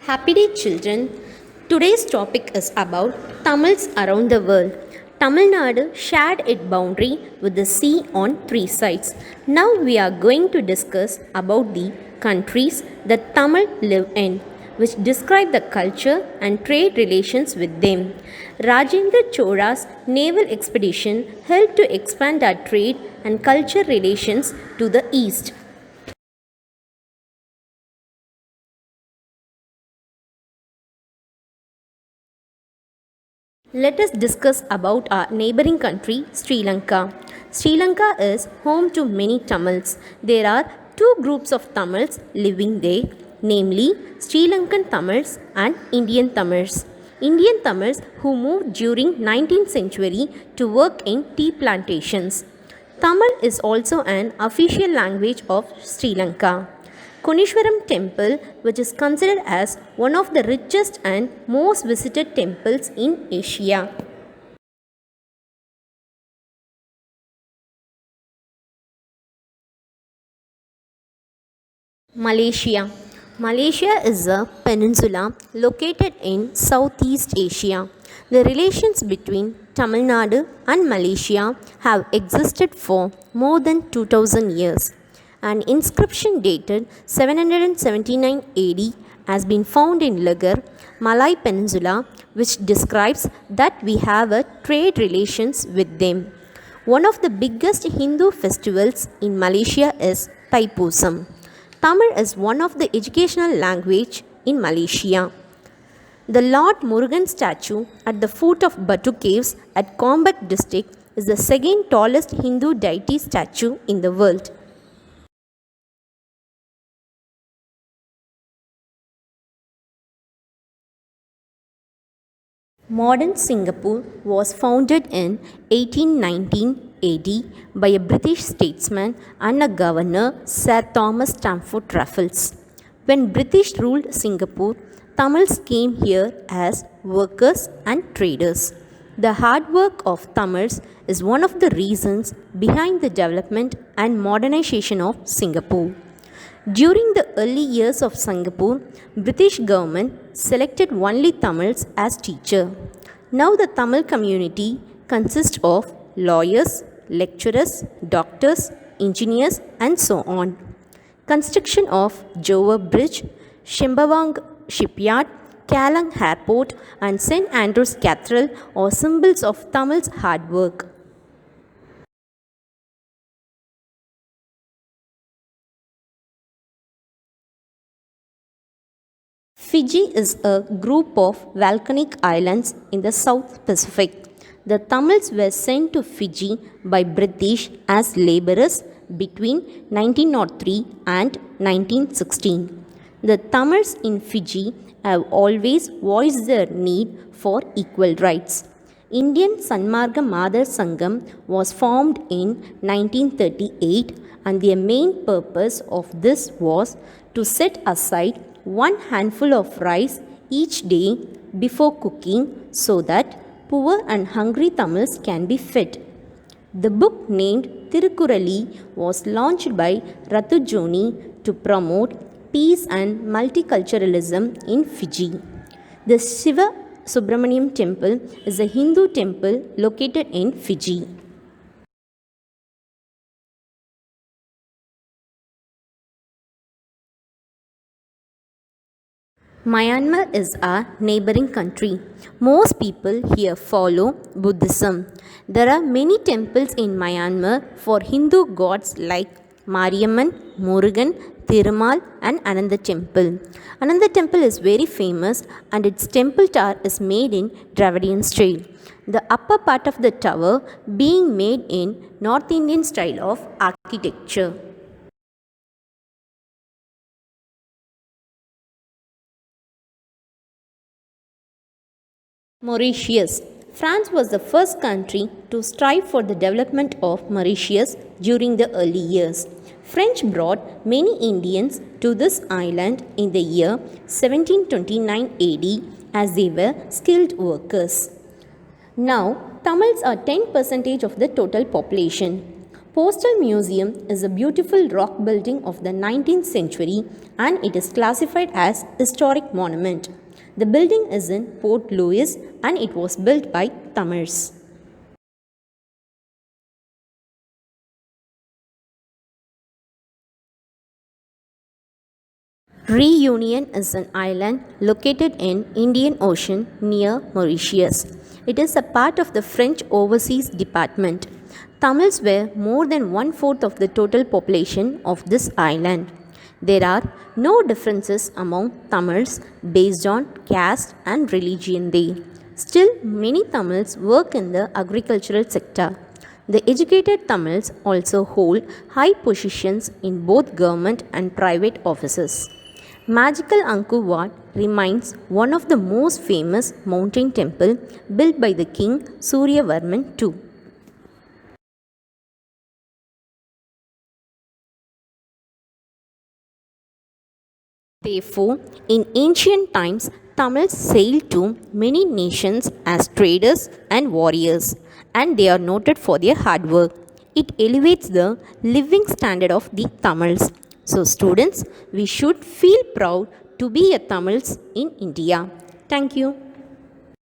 Happy day, children. Today's topic is about Tamils around the world. Tamil Nadu shared its boundary with the sea on three sides. Now we are going to discuss about the countries that Tamil live in, which describe the culture and trade relations with them. Rajendra Chola's naval expedition helped to expand our trade and culture relations to the east. Let us discuss about our neighboring country, Sri Lanka. Sri Lanka is home to many Tamils. There are two groups of Tamils living there, namely Sri Lankan Tamils and Indian Tamils. Indian Tamils who moved during 19th century to work in tea plantations. Tamil is also an official language of Sri Lanka. Konishwaram Temple, which is considered as one of the richest and most visited temples in Asia. Malaysia. Malaysia is a peninsula located in Southeast Asia. The relations between Tamil Nadu and Malaysia have existed for more than 2000 years. An inscription dated 779 AD has been found in Legar, Malay Peninsula, which describes that we have a trade relations with them. One of the biggest Hindu festivals in Malaysia is Thaipusam. Tamil is one of the educational language in Malaysia. The Lord Murugan statue at the foot of Batu Caves at Kombat district is the second tallest Hindu deity statue in the world. Modern Singapore was founded in 1819 AD by a British statesman and a governor, Sir Thomas Stamford Raffles. When British ruled Singapore, Tamils came here as workers and traders. The hard work of Tamils is one of the reasons behind the development and modernization of Singapore. During the early years of Singapore, British government selected only Tamils as teacher. Now the Tamil community consists of lawyers, lecturers, doctors, engineers and so on. Construction of Johor Bridge, Shembawang Shipyard, Kallang Airport and St. Andrews Cathedral are symbols of Tamil's hard work. Fiji is a group of volcanic islands in the South Pacific. The Tamils were sent to Fiji by British as laborers between 1903 and 1916. The Tamils in Fiji have always voiced their need for equal rights. Indian Sanmarga Madar Sangam was formed in 1938 and their main purpose of this was to set aside one handful of rice each day before cooking so that poor and hungry Tamils can be fed. The book named Tirukkurali was launched by Rathujoni to promote peace and multiculturalism in Fiji. The Shiva Subramaniam temple is a Hindu temple located in Fiji. Myanmar is our neighboring country. Most people here follow Buddhism. There are many temples in Myanmar for Hindu gods like Mariamman, Murugan, Thirumal and Ananda temple. Ananda temple is very famous and its temple tower is made in Dravidian style. The upper part of the tower being made in North Indian style of architecture. Mauritius. France was the first country to strive for the development of Mauritius during the early years. French brought many Indians to this island in the year 1729 AD as they were skilled workers. Now, Tamils are 10% of the total population. Postal Museum is a beautiful rock building of the 19th century and it is classified as historic monument. The building is in Port Louis and it was built by Tamils. Reunion is an island located in Indian Ocean near Mauritius. It is a part of the French Overseas Department. Tamils were more than one-fourth of the total population of this island. There are no differences among Tamils based on caste and religion there. Still, many Tamils work in the agricultural sector. The educated Tamils also hold high positions in both government and private offices. Magical Angkor Wat remains one of the most famous mountain temple built by the king Suryavarman II. Therefore, in ancient times, Tamils sailed to many nations as traders and warriors, and they are noted for their hard work. It elevates the living standard of the Tamils. So, students, we should feel proud to be a Tamils in India. Thank you.